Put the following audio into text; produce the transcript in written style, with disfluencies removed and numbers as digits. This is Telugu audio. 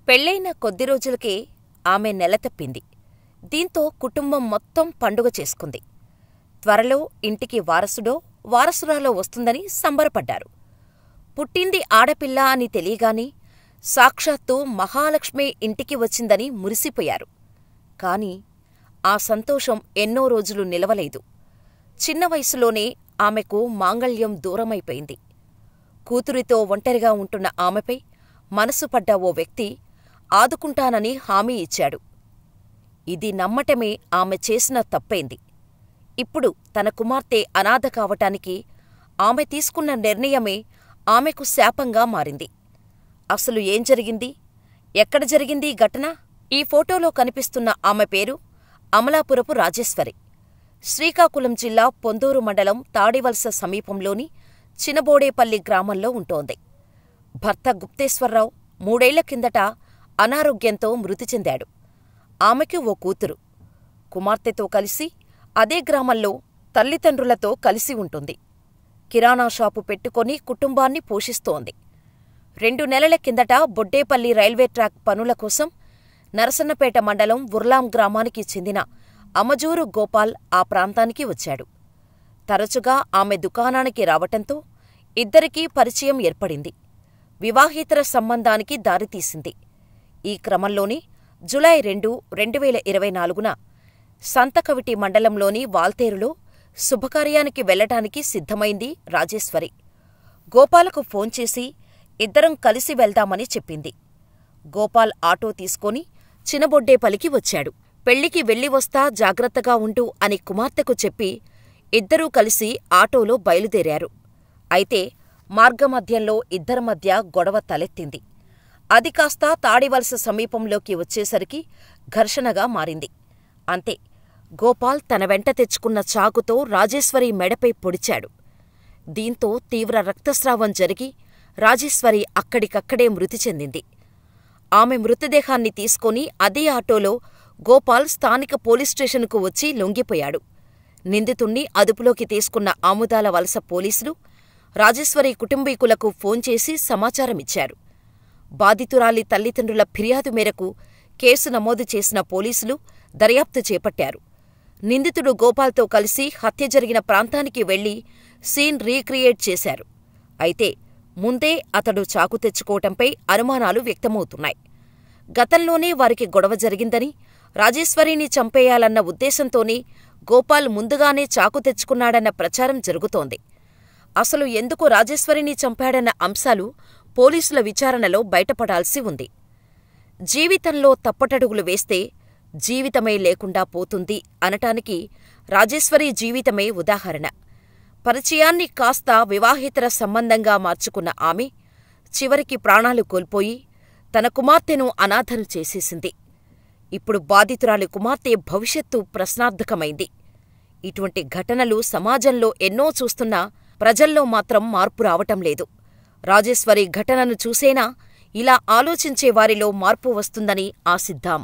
పెళ్ళైన కొద్ది రోజులకే ఆమె నెలతప్పింది. దీంతో కుటుంబం మొత్తం పండుగ చేసుకుంది. త్వరలో ఇంటికి వారసుడో వారసురాలో వస్తుందని సంబరపడ్డారు. పుట్టింది ఆడపిల్ల అని తెలియగానే సాక్షాత్తు మహాలక్ష్మే ఇంటికి వచ్చిందని మురిసిపోయారు. కాని ఆ సంతోషం ఎన్నో రోజులు నిలవలేదు. చిన్న వయసులోనే ఆమెకు మాంగళ్యం దూరమైపోయింది. కూతురితో ఒంటరిగా ఉంటున్న ఆమెపై మనసు పడ్డ ఓ వ్యక్తి ఆదుకుంటానని హామీ ఇచ్చాడు. ఇది నమ్మటమే ఆమె చేసిన తప్పైంది. ఇప్పుడు తన కుమార్తె అనాథ కావటానికి ఆమె తీసుకున్న నిర్ణయమే ఆమెకు శాపంగా మారింది. అసలు ఏం జరిగింది? ఎక్కడ జరిగింది ఘటన? ఈ ఫోటోలో కనిపిస్తున్న ఆమె పేరు అమలాపురపు రాజేశ్వరి. శ్రీకాకుళం జిల్లా పొందూరు మండలం తాడివలస సమీపంలోని చినబోడేపల్లి గ్రామంలో ఉంటోంది. భర్త గుప్తేశ్వరరావు 3 ఏళ్ల కిందట అనారోగ్యంతో మృతి చెందాడు. ఆమెకు ఓ కూతురు. కుమార్తెతో కలిసి అదే గ్రామంలో తల్లిదండ్రులతో కలిసి ఉంటుంది. కిరాణా షాపు పెట్టుకొని కుటుంబాన్ని పోషిస్తోంది. 2 నెలల కిందట బొడ్డేపల్లి రైల్వే ట్రాక్ పనుల కోసం నరసన్నపేట మండలం ఉర్లాం గ్రామానికి చెందిన అమజూరు గోపాల్ ఆ ప్రాంతానికి వచ్చాడు. తరచుగా ఆమె దుకాణానికి రావటంతో ఇద్దరికీ పరిచయం ఏర్పడింది. వివాహేతర సంబంధానికి దారితీసింది. ఈ క్రమంలోనే జులై 2, 2024న సంతకవిటి మండలంలోని వాల్తేరులో శుభకార్యానికి వెళ్లటానికి సిద్ధమైంది రాజేశ్వరి. గోపాలకు ఫోన్ చేసి ఇద్దరం కలిసి వెళ్దామని చెప్పింది. గోపాల్ ఆటో తీసుకొని చినబొడ్డేపల్లికి వచ్చాడు. పెళ్లికి వెళ్ళి వస్తా, జాగ్రత్తగా ఉండు అని కుమార్తెకు చెప్పి ఇద్దరూ కలిసి ఆటోలో బయలుదేరారు. అయితే మార్గమధ్యంలో ఇద్దరి మధ్య గొడవ తలెత్తింది. అది కాస్త తాడివలస సమీపంలోకి వచ్చేసరికి ఘర్షణగా మారింది. అంతే, గోపాల్ తన వెంట తెచ్చుకున్న చాకుతో రాజేశ్వరి మెడపై పొడిచాడు. దీంతో తీవ్ర రక్తస్రావం జరిగి రాజేశ్వరి అక్కడికక్కడే మృతి చెందింది. ఆమె మృతదేహాన్ని తీసుకొని అదే ఆటోలో గోపాల్ స్థానిక పోలీస్ స్టేషన్కు వచ్చి లొంగిపోయాడు. నిందితుణ్ణి అదుపులోకి తీసుకున్న ఆముదాల వలస పోలీసులు రాజేశ్వరి కుటుంబీకులకు ఫోన్ చేసి సమాచారమిచ్చారు. బాధితురాలి తల్లిదండ్రుల ఫిర్యాదు మేరకు కేసు నమోదు చేసిన పోలీసులు దర్యాప్తు చేపట్టారు. నిందితుడు గోపాల్తో కలిసి హత్య జరిగిన ప్రాంతానికి వెళ్లి సీన్ రీక్రియేట్ చేశారు. అయితే ముందే అతడు చాకు తెచ్చుకోవటంపై అనుమానాలు వ్యక్తమవుతున్నాయి. గతంలోనే వారికి గొడవ జరిగిందని, రాజేశ్వరిని చంపేయాలన్న ఉద్దేశంతోనే గోపాల్ ముందుగానే చాకు తెచ్చుకున్నాడన్న ప్రచారం జరుగుతోంది. అసలు ఎందుకు రాజేశ్వరిని చంపాడన్న అంశాలు పోలీసుల విచారణలో బయటపడాల్సి ఉంది. జీవితంలో తప్పటడుగులు వేస్తే జీవితమే లేకుండా పోతుంది అనటానికి రాజేశ్వరి జీవితమే ఉదాహరణ. పరిచయాన్ని కాస్త వివాహేతర సంబంధంగా మార్చుకున్న ఆమె చివరికి ప్రాణాలు కోల్పోయి తన కుమార్తెను అనాథను చేసేసింది. ఇప్పుడు బాధితురాలి కుమార్తె భవిష్యత్తు ప్రశ్నార్థకమైంది. ఇటువంటి ఘటనలు సమాజంలో ఎన్నో చూస్తున్నా ప్రజల్లో మాత్రం మార్పు రావటం లేదు. రాజేశ్వరి ఘటనను చూసేనా ఇలా ఆలోచించే వారిలో మార్పు వస్తుందని ఆశిద్దాం.